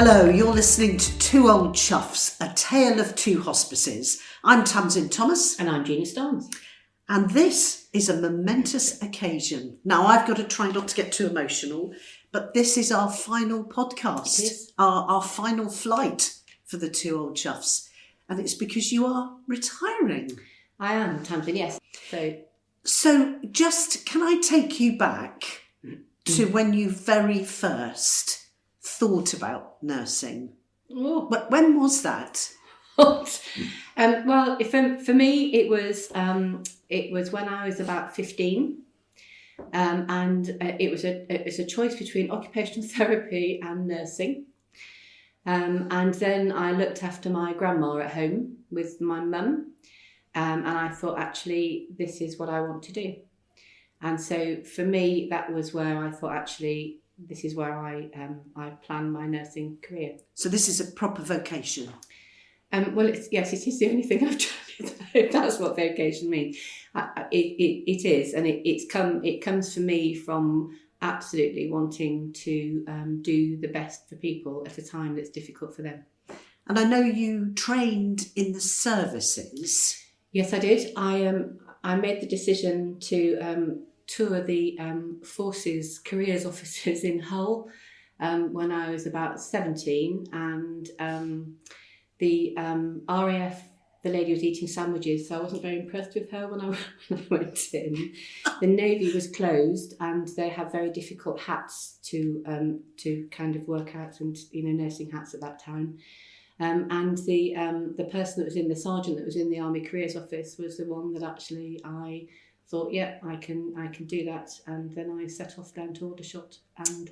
Hello, you're listening to Two Old Choughs, a tale of two hospices. I'm Tamsin Thomas. And I'm Gina Stones. And this is a momentous occasion. Now, I've got to try not to get too emotional, but this is our final podcast, It is. Our final flight for the Two Old Choughs. And it's because you are retiring. I am, Tamsin, yes. So just, can I take you back to when you very first thought about nursing? Oh. When was that? Well, for me, it was when I was about 15, and it was a choice between occupational therapy and nursing. And then I looked after my grandma at home with my mum, and I thought, actually, this is what I want to do. And so for me, that was where I thought, actually, this is where I planned my nursing career. So this is a proper vocation. It is the only thing I've tried. If that's what vocation means, it is, and it comes for me from absolutely wanting to do the best for people at a time that's difficult for them. And I know you trained in the services. Yes, I did. I made the decision to tour the Forces Careers Offices in Hull when I was about 17, and the RAF, the lady was eating sandwiches, so I wasn't very impressed with her when I went in. The Navy was closed, and they had very difficult hats to kind of work out, and nursing hats at that time. And the person that was in, the sergeant that was in the Army Careers Office, was the one that actually I thought, yeah, I can do that. And then I set off down to Aldershot and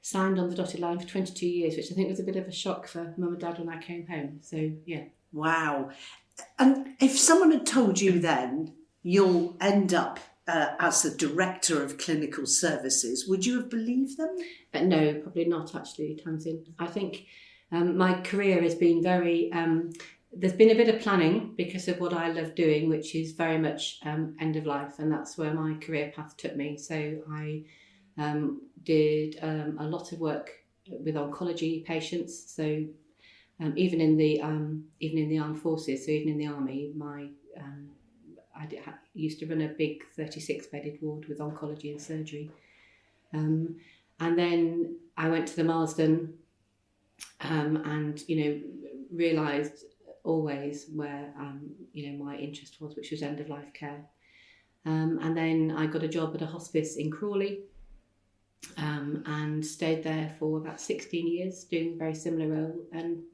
signed on the dotted line for 22 years, which I think was a bit of a shock for Mum and Dad when I came home. So, yeah. Wow. And if someone had told you then you'll end up as the Director of Clinical Services, would you have believed them? No, probably not, actually, Tamsin. I think my career has been very... there's been a bit of planning because of what I love doing, which is very much end of life, and that's where my career path took me. So I did a lot of work with oncology patients. So even in the armed forces, so even in the army, I used to run a big 36-bedded ward with oncology and surgery, and then I went to the milestone, and realised always where my interest was, which was end of life care, and then I got a job at a hospice in Crawley, and stayed there for about 16 years doing a very similar role. And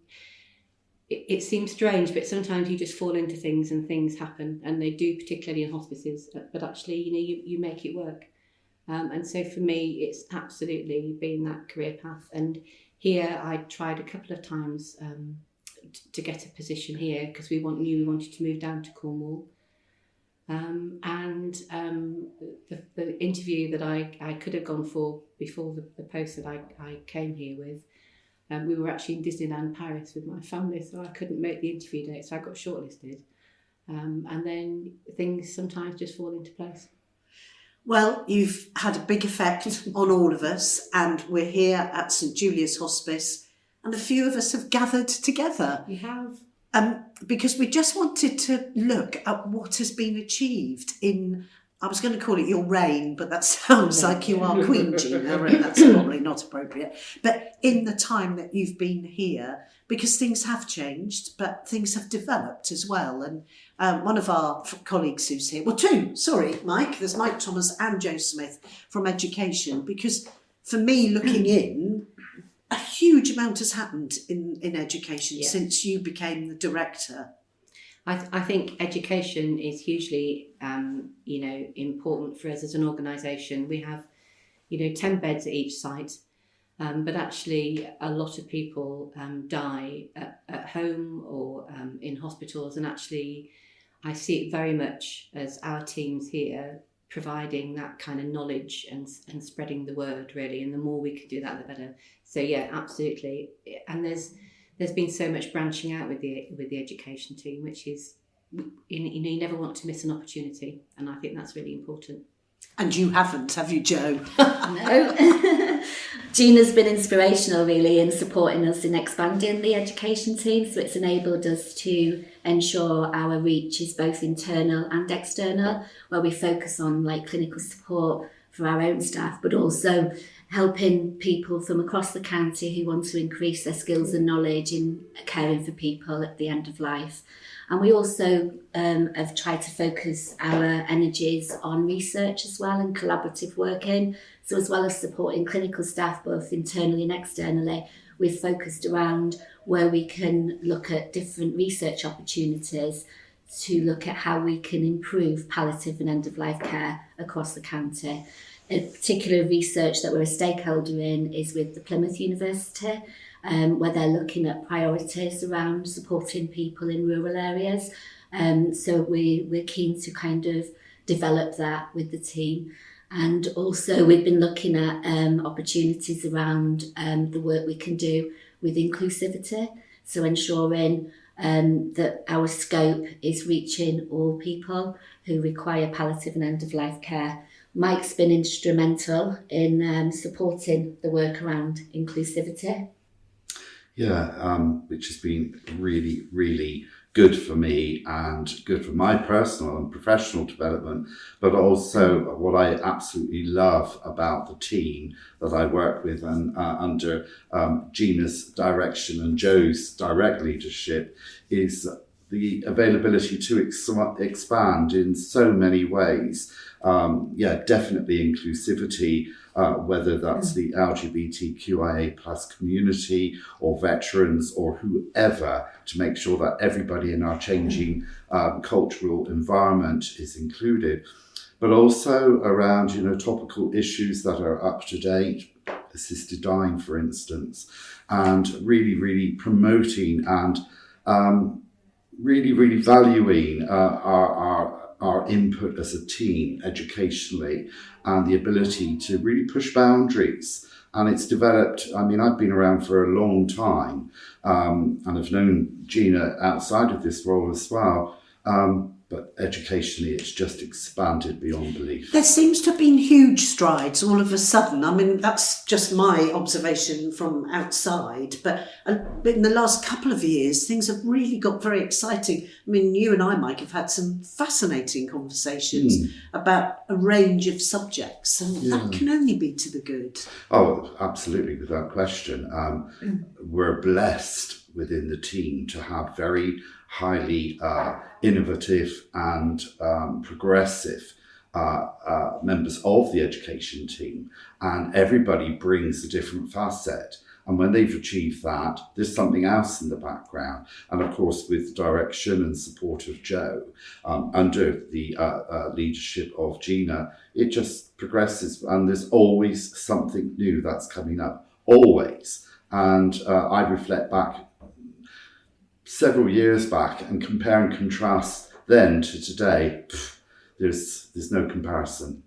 it seems strange, but sometimes you just fall into things and things happen, and they do, particularly in hospices, but actually you make it work. And so for me, it's absolutely been that career path. And here I tried a couple of times to get a position here, because we wanted to move down to Cornwall, and the interview that I could have gone for before the post that I came here with, we were actually in Disneyland Paris with my family, so I couldn't make the interview date, so I got shortlisted, and then things sometimes just fall into place. Well, you've had a big effect on all of us, and we're here at St Julia's Hospice, and a few of us have gathered together. You have. Because we just wanted to look at what has been achieved in, I was going to call it your reign, but that sounds like you are Queen Gina, and that's probably not appropriate. But in the time that you've been here, because things have changed, but things have developed as well. And one of our colleagues who's here, well, two, sorry, Mike, there's Mike Thomas and Joe Smith from Education, because for me, looking in, a huge amount has happened in education since you became the director. I think education is hugely, important for us as an organisation. We have, 10 beds at each site, but actually a lot of people die at home or in hospitals, and actually I see it very much as our teams here providing that kind of knowledge and spreading the word, really, and the more we can do that, the better. So yeah, absolutely. And there's been so much branching out with the education team, which is, you never want to miss an opportunity, and I think that's really important. And you haven't, have you, Joe? No. Gina's been inspirational really in supporting us in expanding the education team, so it's enabled us to ensure our reach is both internal and external, where we focus on like clinical support for our own staff, but also helping people from across the county who want to increase their skills and knowledge in caring for people at the end of life. And we also have tried to focus our energies on research as well and collaborative working. So as well as supporting clinical staff both internally and externally, we've focused around where we can look at different research opportunities to look at how we can improve palliative and end-of-life care across the county. A particular research that we're a stakeholder in is with the Plymouth University, where they're looking at priorities around supporting people in rural areas. So we're keen to kind of develop that with the team. And also we've been looking at opportunities around the work we can do with inclusivity. So ensuring that our scope is reaching all people who require palliative and end-of-life care. Mike's been instrumental in supporting the work around inclusivity. Yeah, which has been really, really good for me and good for my personal and professional development, but also what I absolutely love about the team that I work with and under Gina's direction and Joe's direct leadership is the availability to expand in so many ways. Definitely inclusivity, whether that's the LGBTQIA plus community or veterans or whoever, to make sure that everybody in our changing cultural environment is included. But also around, topical issues that are up to date, assisted dying, for instance, and really, really promoting and really, really valuing our input as a team educationally and the ability to really push boundaries. And it's developed, I've been around for a long time and I've known Gina outside of this role as well. But educationally, it's just expanded beyond belief. There seems to have been huge strides all of a sudden. That's just my observation from outside. But in the last couple of years, things have really got very exciting. You and I, Mike, have had some fascinating conversations about a range of subjects, and that can only be to the good. Oh, absolutely, without question. We're blessed within the team to have very highly innovative and progressive members of the education team, and everybody brings a different facet. And when they've achieved that, there's something else in the background. And of course, with direction and support of Joe, under the leadership of Gina, it just progresses, and there's always something new that's coming up, always. And I reflect back several years back and compare and contrast then to today, there's no comparison.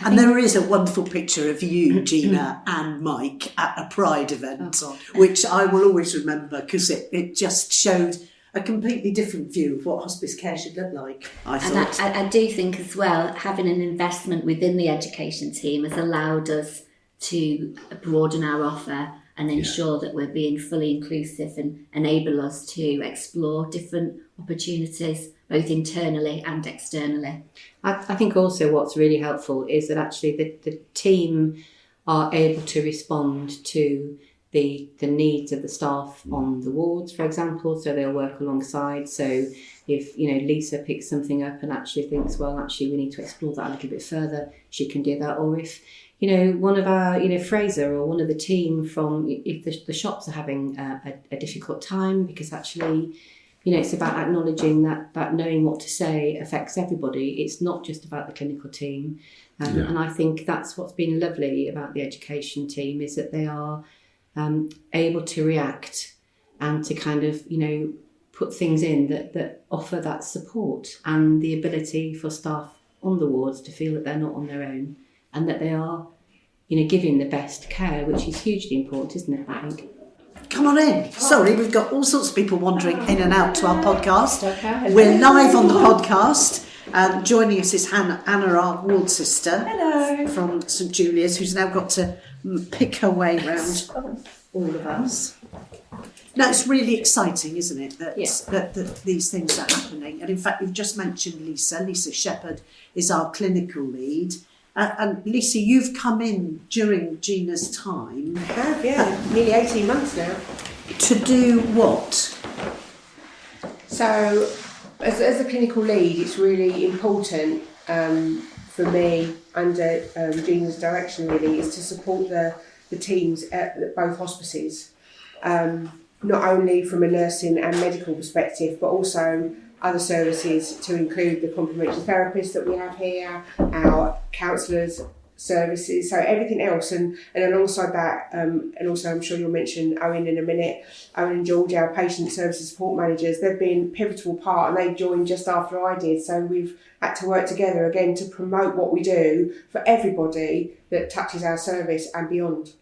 And there is a wonderful picture of you, Gina, and Mike at a Pride event, which I will always remember because it just showed a completely different view of what hospice care should look like, I thought. And I do think as well, having an investment within the education team has allowed us to broaden our offer and ensure that we're being fully inclusive and enable us to explore different opportunities, both internally and externally. I think also what's really helpful is that actually the team are able to respond to the needs of the staff on the wards, for example, so they'll work alongside. So if, Lisa picks something up and actually thinks, well, actually we need to explore that a little bit further, she can do that. Or if one of our, Fraser or one of the team from, if the shops are having a difficult time, because actually, it's about acknowledging that knowing what to say affects everybody. It's not just about the clinical team. And I think that's what's been lovely about the education team, is that they are able to react and to kind of, put things in that offer that support and the ability for staff on the wards to feel that they're not on their own, and that they are, giving the best care, which is hugely important, isn't it, I think? Come on in. Sorry, we've got all sorts of people wandering in and out to our podcast. Okay. We're live on the podcast. Joining us is Anna, our ward sister. Hello. From St Julia's, who's now got to pick her way round all of us. No, it's really exciting, isn't it, that these things are happening. And in fact, you've just mentioned Lisa. Lisa Shepherd is our clinical lead. And Lisa, you've come in during Gina's time. I have, yeah. Nearly 18 months now. To do what? So, as a clinical lead, it's really important for me, under Gina's direction really, is to support the teams at both hospices. Not only from a nursing and medical perspective, but also other services, to include the complementary therapists that we have here, our counsellors services, so everything else, and alongside that, and also I'm sure you'll mention Owen in a minute, Owen and George, our patient services support managers. They've been a pivotal part, and they joined just after I did, so we've had to work together again to promote what we do for everybody that touches our service and beyond.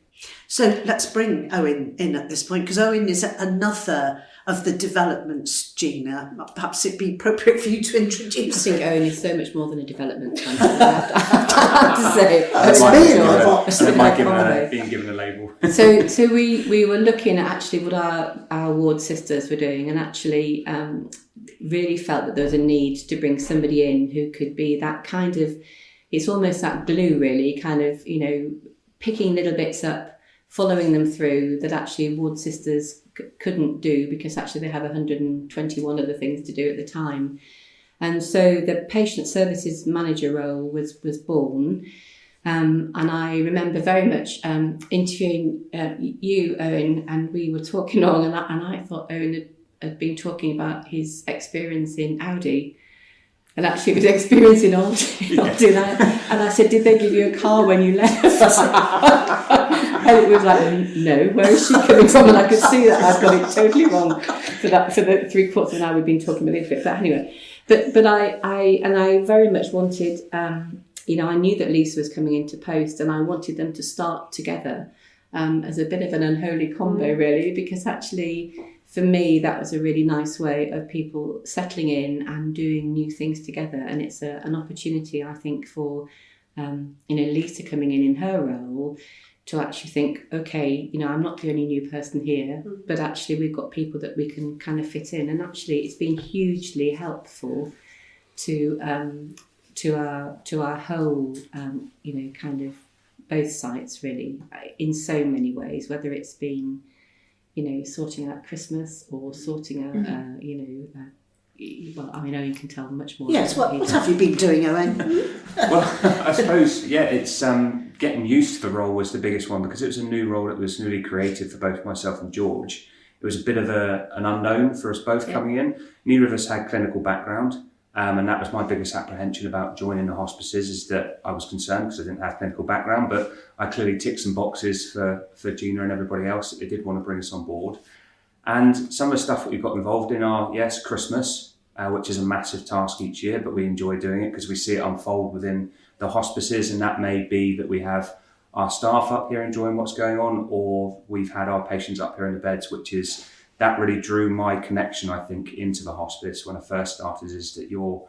So let's bring Owen in at this point, because Owen is another of the developments, Gina. Perhaps it'd be appropriate for you to introduce I think Owen is so much more than a development. I have to say. Being given a label. So we were looking at actually what our ward sisters were doing, and actually really felt that there was a need to bring somebody in who could be that kind of, it's almost that glue really, kind of, you know, picking little bits up, following them through, that actually ward sisters couldn't do, because actually they have 121 other things to do at the time. And so the patient services manager role was born. And I remember very much interviewing you, Owen, and we were talking on, and I thought Owen had been talking about his experience in Audi. And actually it was experiencing Aldi. And I said, did they give you a car when you left? And it was like, no, where is she coming from? And I could see that I'd got it totally wrong for the 3/4 of an hour we've been talking about it. But anyway, but I very much wanted, you know, I knew that Lisa was coming into post, and I wanted them to start together as a bit of an unholy combo, really, because actually, for me, that was a really nice way of people settling in and doing new things together. And it's an opportunity, I think, for, you know, Lisa coming in her role to actually think, okay, you know, I'm not the only new person here, but actually we've got people that we can kind of fit in. And actually it's been hugely helpful to our whole, you know, kind of both sites really, in so many ways, whether it's been, you know, sorting out Christmas or sorting out, you know, well, I know you can tell much more. Yes, what have you been doing, Owen? Well, I suppose, yeah, it's getting used to the role was the biggest one, because it was a new role that was newly created for both myself and George. It was a bit of an unknown for us both coming in. Neither of us had clinical background, and that was my biggest apprehension about joining the hospices, is that I was concerned because I didn't have clinical background, but I clearly ticked some boxes for Gina and everybody else that they did want to bring us on board. And some of the stuff that we got involved in are, yes, Christmas, which is a massive task each year, but we enjoy doing it because we see it unfold within the hospices, and that may be that we have our staff up here enjoying what's going on, or we've had our patients up here in the beds, which is, that really drew my connection, I think, into the hospice when I first started, is that you're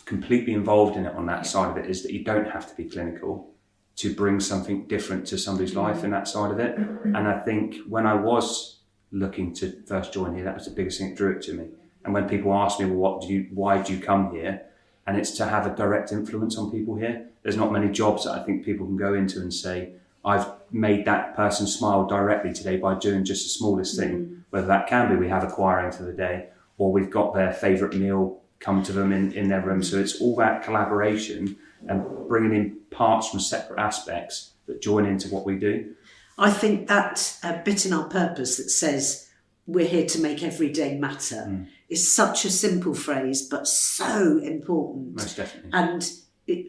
completely involved in it on that side of it, is that you don't have to be clinical to bring something different to somebody's life in that side of it. And I think when I was looking to first join here, that was the biggest thing that drew it to me. And when people ask me, well, why do you come here? And it's to have a direct influence on people here. There's not many jobs that I think people can go into and say, I've made that person smile directly today by doing just the smallest thing, whether that can be we have acquiring for the day, or we've got their favourite meal come to them in their room. So it's all that collaboration and bringing in parts from separate aspects that join into what we do. I think that bit in our purpose that says we're here to make every day matter is such a simple phrase, but so important. Most definitely. And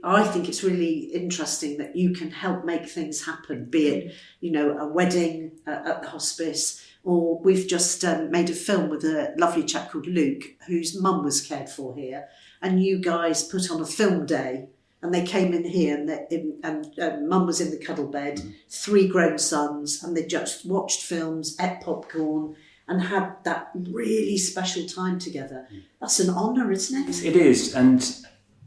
I think it's really interesting that you can help make things happen, be it, you know, a wedding at the hospice, or we've just made a film with a lovely chap called Luke, whose mum was cared for here, and you guys put on a film day, and they came in here, and mum was in the cuddle bed, 3 grown sons, and they just watched films, ate popcorn, and had that really special time together. That's an honour, isn't it? It is, and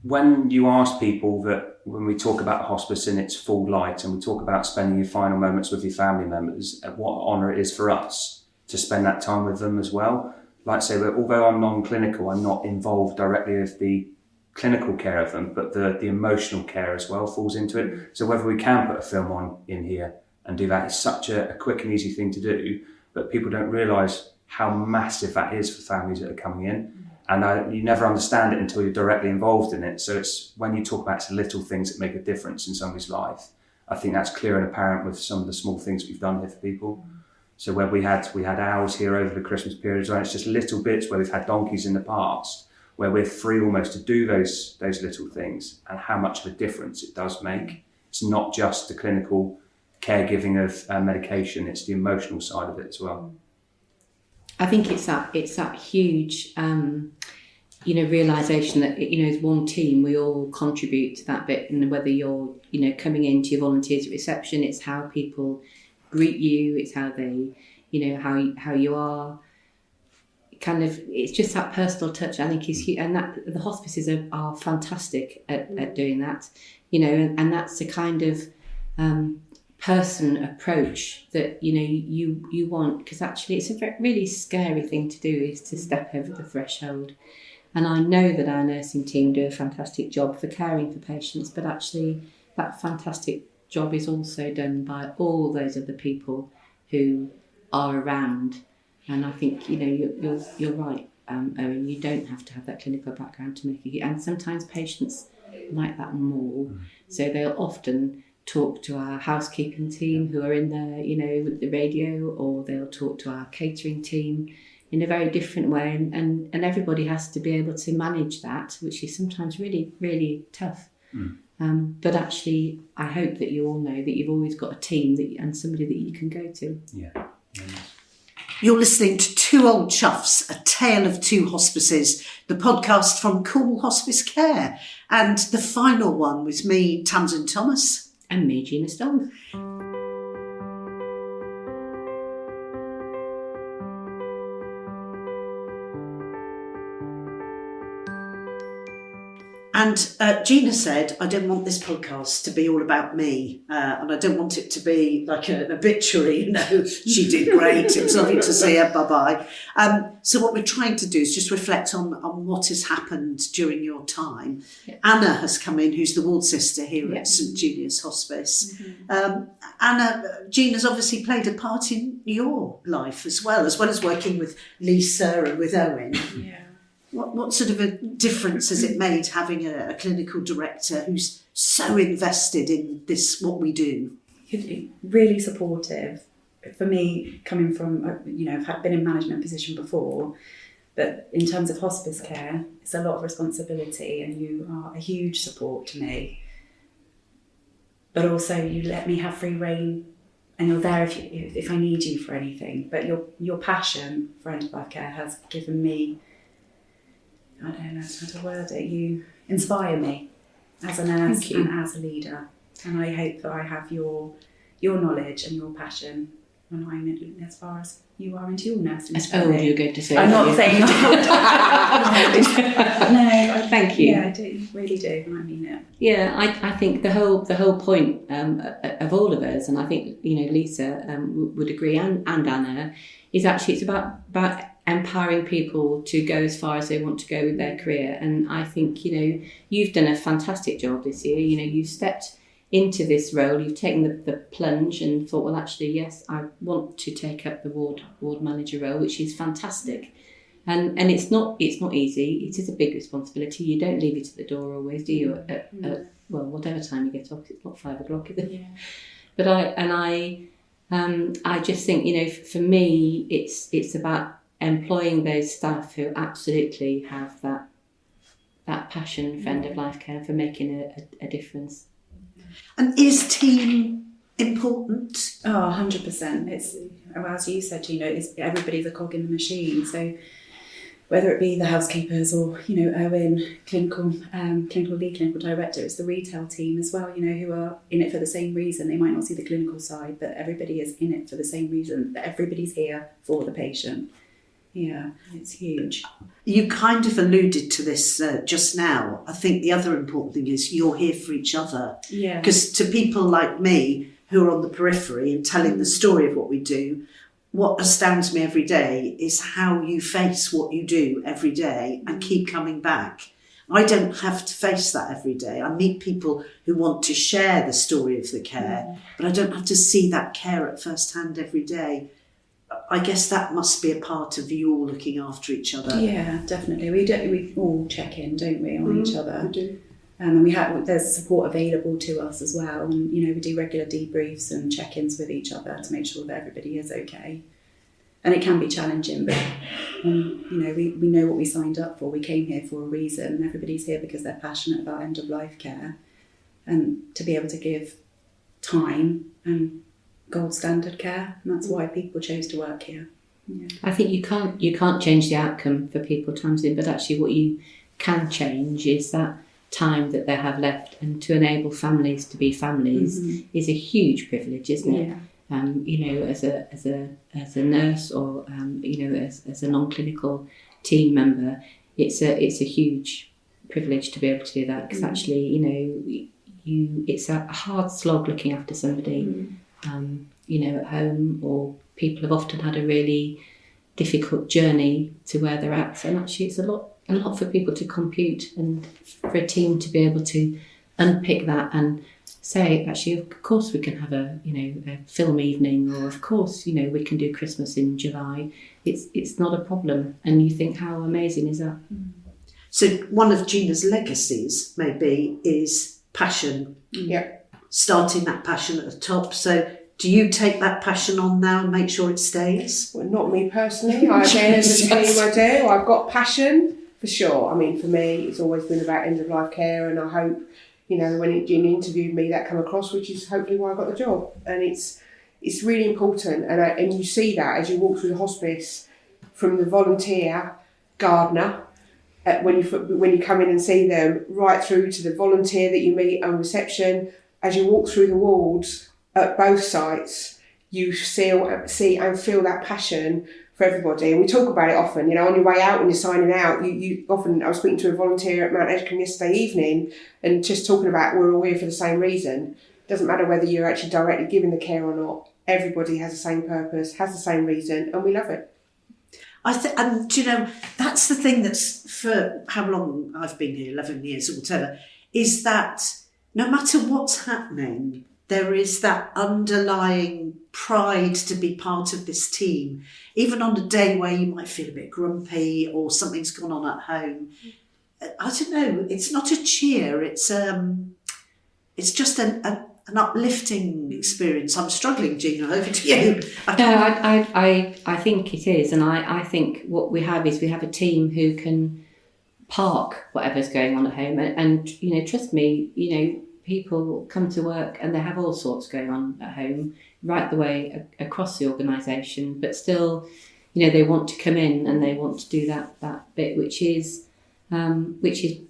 when you ask people that, when we talk about hospice in its full light and we talk about spending your final moments with your family members, what honour it is for us to spend that time with them as well. Like I say, that although I'm non-clinical, I'm not involved directly with the clinical care of them, but the emotional care as well falls into it. So whether we can put a film on in here and do that is such a quick and easy thing to do, but people don't realise how massive that is for families that are coming in. And you never understand it until you're directly involved in it. So it's when you talk about it's little things that make a difference in somebody's life. I think that's clear and apparent with some of the small things we've done here for people. So where we had owls here over the Christmas period as well, it's just little bits where we've had donkeys in the past, where we're free almost to do those little things, and how much of a difference it does make. It's not just the clinical caregiving of medication, it's the emotional side of it as well. I think it's that huge, realisation that, as one team, we all contribute to that bit. And whether you're, coming into your volunteers at reception, it's how people greet you, it's how they, how you are. It's just that personal touch, I think, is huge. And that the hospices are fantastic at doing that, and that's the kind of person approach that you want, because actually it's a really scary thing to do, is to step over the threshold. And I know that our nursing team do a fantastic job for caring for patients, but actually that fantastic job is also done by all those other people who are around. And I think you're right, Owen. You don't have to have that clinical background to make it, and sometimes patients like that more, so they'll often talk to our housekeeping team who are in there, with the radio, or they'll talk to our catering team in a very different way, and everybody has to be able to manage that, which is sometimes really, really tough. But actually, I hope that you all know that you've always got a team and somebody that you can go to. Yeah. You're listening to Two Old Choughs, A Tale of Two Hospices, the podcast from Cornwall Hospice Care. And the final one was me, Tamsin Thomas. And me, Gina Stone. And Gina said, I don't want this podcast to be all about me, and I don't want it to be like an obituary, she did great, it was lovely to see her, bye-bye. So what we're trying to do is just reflect on what has happened during your time. Yeah. Anna has come in, who's the ward sister here at St Julia's Hospice. Anna, Gina's obviously played a part in your life as well as working with Lisa and with Owen. Yeah. What sort of a difference has it made having a clinical director who's so invested in this, what we do? Really supportive. For me, coming from, I've been in management position before, but in terms of hospice care, it's a lot of responsibility, and you are a huge support to me. But also you let me have free rein, and you're there if I need you for anything. But your passion for end-of-life care has given me, I don't know how to word it, you inspire me as a nurse and as a leader. And I hope that I have your knowledge and your passion when I'm in, as far as you are into your nursing. That's old you're going to say. I'm not saying old. No, thank you. Yeah, I do, really do, and I mean it. Yeah, I think the whole point of all of us, and I think Lisa would agree, and Anna, is actually it's about empowering people to go as far as they want to go with their career. And I think you've done a fantastic job this year. You've stepped into this role, you've taken the plunge and thought, well, actually, yes, I want to take up the ward manager role, which is fantastic. And it's not easy. It is a big responsibility. You don't leave it at the door always, do you? At whatever time you get off, it's not 5 o'clock, is it? Yeah. But I just think, for me, it's about employing those staff who absolutely have that passion for end of life care, for making a difference. And is team important? Oh, 100%. It's, as you said, it's everybody's a cog in the machine. So whether it be the housekeepers or, Owen, clinical lead, clinical director, it's the retail team as well, who are in it for the same reason. They might not see the clinical side, but everybody is in it for the same reason, that everybody's here for the patient. Yeah, it's huge. You kind of alluded to this just now. I think the other important thing is you're here for each other. Yeah. Because to people like me who are on the periphery and telling the story of what we do, what astounds me every day is how you face what you do every day and keep coming back. I don't have to face that every day. I meet people who want to share the story of the care, but I don't have to see that care at first hand every day. I guess that must be a part of you all looking after each other. Yeah, definitely. We all check in, don't we, on each other. We do. And there's support available to us as well. And, we do regular debriefs and check-ins with each other to make sure that everybody is okay. And it can be challenging, but, we know what we signed up for. We came here for a reason. Everybody's here because they're passionate about end-of-life care. And to be able to give time and gold standard care, and that's why people chose to work here. Yeah. I think you can't change the outcome for people Tamsin, but actually what you can change is that time that they have left, and to enable families to be families is a huge privilege, isn't it? Yeah. As a nurse or as a non-clinical team member, it's a huge privilege to be able to do that, because actually it's a hard slog looking after somebody at home, or people have often had a really difficult journey to where they're at, and actually it's a lot for people to compute, and for a team to be able to unpick that and say, actually, of course we can have a film evening, or of course we can do Christmas in July. It's not a problem, and you think, how amazing is that? So one of Gina's legacies maybe is passion. Yeah. Starting that passion at the top. So do you take that passion on now and make sure it stays? Well, not me personally. I again, as a team, I do. I've got passion for sure. I mean, for me, it's always been about end of life care, and I hope, when Gina interviewed me, that come across, which is hopefully why I got the job. And it's really important, and you see that as you walk through the hospice, from the volunteer gardener, when you come in and see them, right through to the volunteer that you meet on reception. As you walk through the wards at both sites, you see and feel that passion for everybody. And we talk about it often, on your way out when you're signing out, you often, I was speaking to a volunteer at Mount Edgecombe yesterday evening, and just talking about we're all here for the same reason. It doesn't matter whether you're actually directly giving the care or not. Everybody has the same purpose, has the same reason, and we love it. And that's the thing that's, for how long I've been here, 11 years or whatever, is that no matter what's happening, there is that underlying pride to be part of this team. Even on a day where you might feel a bit grumpy or something's gone on at home, I don't know, it's not a cheer, it's just an uplifting experience. I'm struggling, Gina, over to you. I think it is, and I think what we have is we have a team who can park whatever's going on at home, and trust me, people come to work and they have all sorts going on at home, right the way across the organisation, but still, they want to come in and they want to do that bit, which is amazing,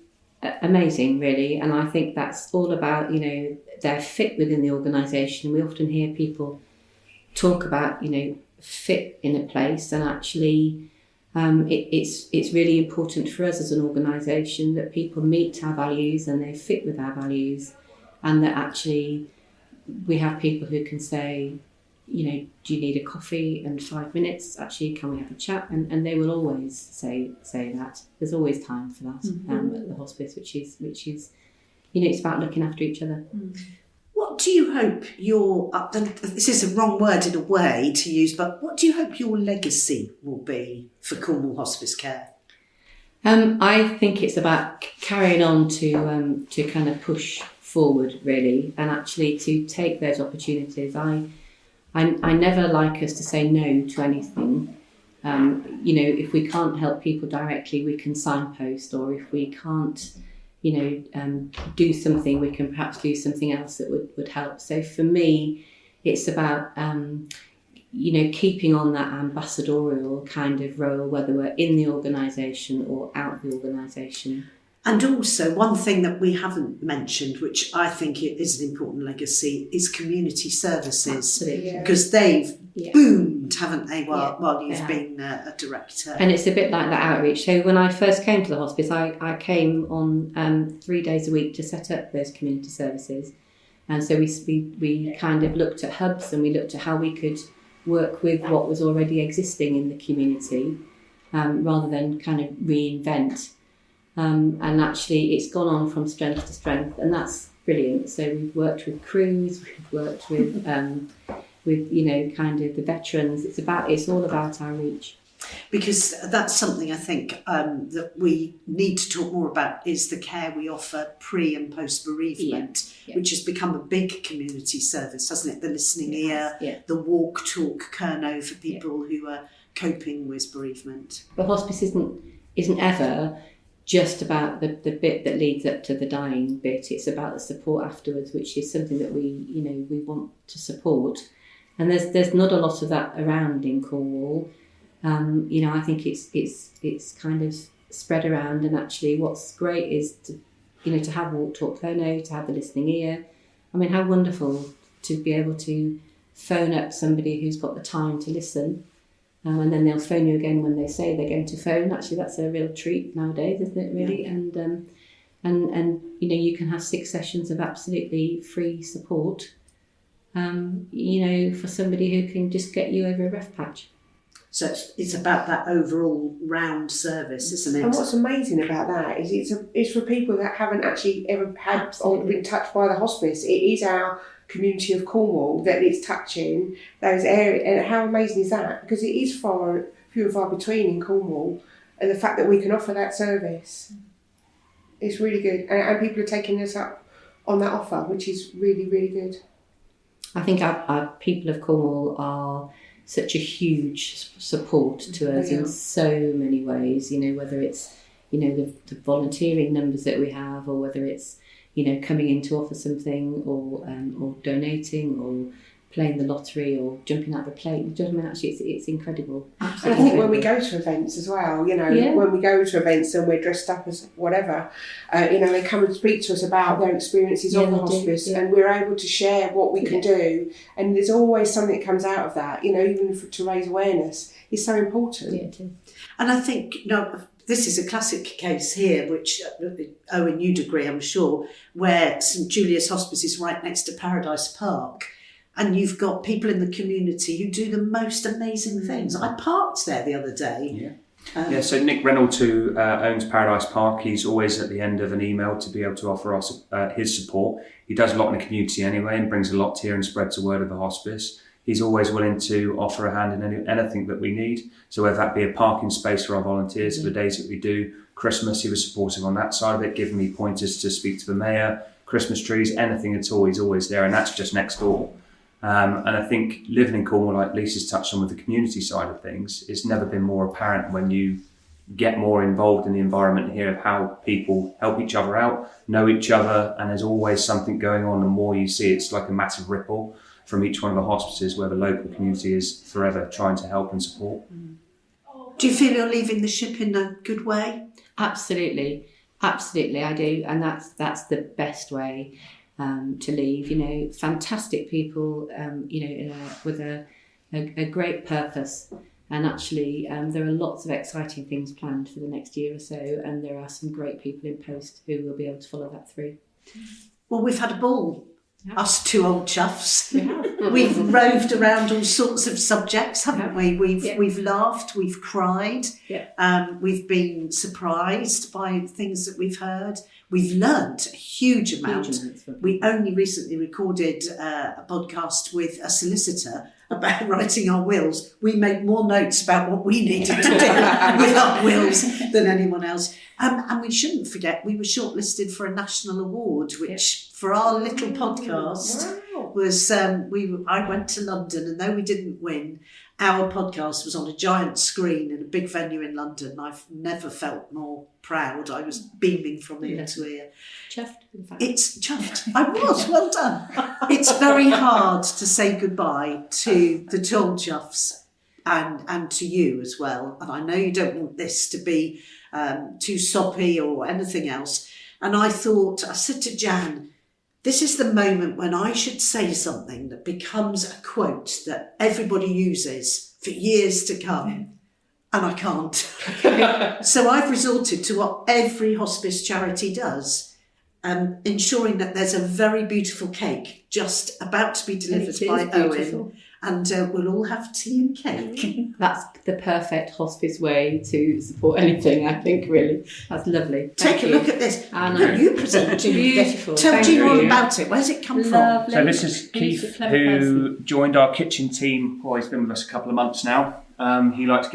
really. And I think that's all about, their fit within the organisation. We often hear people talk about, fit in a place, and actually it's really important for us as an organisation that people meet our values and they fit with our values, and that actually we have people who can say, do you need a coffee and 5 minutes? Actually, can we have a chat? And they will always say that. There's always time for that at the hospice, which is it's about looking after each other. What do you hope this is a wrong word in a way to use, but what do you hope your legacy will be for Cornwall Hospice Care? I think it's about carrying on to kind of push forward, really, and actually to take those opportunities. I never like us to say no to anything. If we can't help people directly, we can signpost, or if we can't, do something, we can perhaps do something else that would help. So for me, it's about, keeping on that ambassadorial kind of role, whether we're in the organisation or out the organisation. And also, one thing that we haven't mentioned, which I think is an important legacy, is community services. Absolutely. Because they've boomed boomed, haven't they, while they you've have. been a director? And it's a bit like that outreach. So when I first came to the hospice, I came on 3 days a week to set up those community services. And so we kind of looked at hubs, and we looked at how we could work with what was already existing in the community, rather than kind of reinvent. And actually it's gone on from strength to strength, and that's brilliant. So we've worked with crews, we've worked with kind of the veterans. It's all about our reach. Because that's something I think that we need to talk more about, is the care we offer pre and post bereavement, which has become a big community service, hasn't it? The listening ear, the walk, talk, Kerno for people who are coping with bereavement. But hospice isn't ever just about the bit that leads up to the dying bit. It's about the support afterwards, which is something that we want to support. And there's not a lot of that around in Cornwall. I think it's kind of spread around, and actually what's great is to have walk, talk, Kerno, to have the listening ear. I mean, how wonderful to be able to phone up somebody who's got the time to listen, and then they'll phone you again when they say they're going to phone. Actually, that's a real treat nowadays, isn't it, really? Yeah. And you can have 6 sessions of absolutely free support, for somebody who can just get you over a rough patch. So it's about that overall round service, isn't it? And what's amazing about that is it's for people that haven't actually ever had or been touched by the hospice. It is our community of Cornwall that it's touching those areas, and how amazing is that? Because it is few and far between in Cornwall, and the fact that we can offer that service, it's really good, and people are taking us up on that offer, which is really, really good. I think our people of Cornwall are such a huge support to us in so many ways, whether it's, the volunteering numbers that we have, or whether it's, coming in to offer something, or donating, or playing the lottery, or jumping out the plane. Do you know what I mean? Actually, it's incredible. Absolutely. And I think when we go to events as well, when we go to events and we're dressed up as whatever, they come and speak to us about their experiences of the hospice, and we're able to share what we can do. And there's always something that comes out of that, even to raise awareness is so important. Yeah, it is. And I think, this is a classic case here, which, Owen, you'd agree, I'm sure, where St Julius Hospice is right next to Paradise Park. And you've got people in the community who do the most amazing things. I parked there the other day. So Nick Reynolds, who owns Paradise Park, he's always at the end of an email to be able to offer us his support. He does a lot in the community anyway, and brings a lot here and spreads the word of the hospice. He's always willing to offer a hand in anything that we need. So whether that be a parking space for our volunteers for the days that we do, Christmas, he was supportive on that side of it, giving me pointers to speak to the mayor, Christmas trees, anything at all, he's always there, and that's just next door. And I think living in Cornwall, like Lisa's touched on with the community side of things, it's never been more apparent when you get more involved in the environment here of how people help each other out, know each other, and there's always something going on. The more you see, it's like a massive ripple from each one of the hospices where the local community is forever trying to help and support. Do you feel you're leaving the ship in a good way? Absolutely, I do, and that's the best way to leave. Fantastic people, with a great purpose, and actually there are lots of exciting things planned for the next year or so, and there are some great people in post who will be able to follow that through. Well, we've had a ball. Yeah. Us two old chuffs. Yeah. We've roved around all sorts of subjects, haven't we? Yeah. We've laughed, we've cried, we've been surprised by things that we've heard. We've learnt a huge amount. We only recently recorded a podcast with a solicitor about writing our wills. We made more notes about what we needed to do with our wills than anyone else. And we shouldn't forget, we were shortlisted for a national award, which for our little podcast was, I went to London, and though we didn't win, our podcast was on a giant screen in a big venue in London. I've never felt more proud. I was beaming from ear to ear. Chuffed, in fact. It's chuffed. I was, well done. It's very hard to say goodbye to the Two Old Choughs and to you as well. And I know you don't want this to be too soppy or anything else. And I said to Jan, this is the moment when I should say something that becomes a quote that everybody uses for years to come. And I can't. So I've resorted to what every hospice charity does, ensuring that there's a very beautiful cake just about to be delivered by Owen. And we'll all have tea and cake. That's the perfect hospice way to support anything, I think, really. That's lovely. Take a look at this. And Look, you present Gina. Beautiful. Tell Thank Gina all you. about it. Where's it come from? Lovely. So this is He's a Keith, clever who person. joined our kitchen team. Well, he's been with us a couple of months now. He likes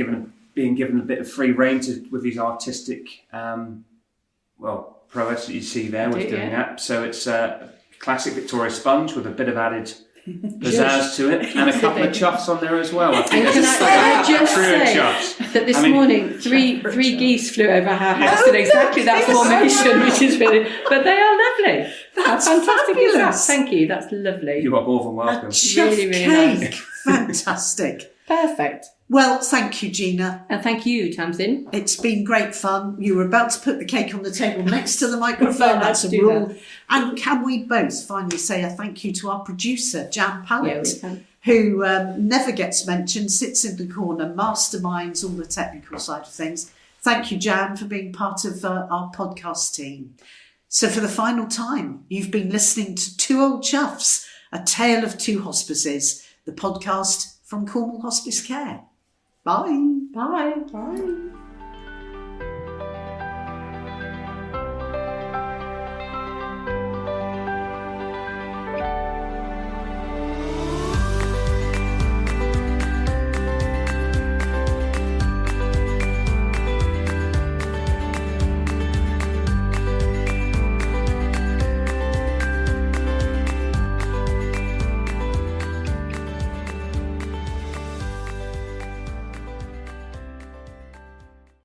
being given a bit of free rein with his artistic, prowess that you see there with doing that. So it's a classic Victoria sponge with a bit of added pizzazz to it, and a couple of chuffs on there as well. I think And can I just say chuffs. that this morning three geese flew over our house in exactly that formation, which is really, but they are lovely. That's How fantastic is that? fabulous. Thank you. That's lovely. You got more than A welcome. chuff Really, really cake. nice. Fantastic. Perfect. Well, thank you, Gina. And thank you, Tamsin. It's been great fun. You were about to put the cake on the table next to the microphone. That's a do rule. And can we both finally say a thank you to our producer, Jan Yeah, Pallett, we can. who never gets mentioned, sits in the corner, masterminds all the technical side of things. Thank you, Jan, for being part of our podcast team. So for the final time, you've been listening to Two Old Choughs, A Tale of Two Hospices, the podcast from Cornwall Hospice Care. Bye. Bye. Bye.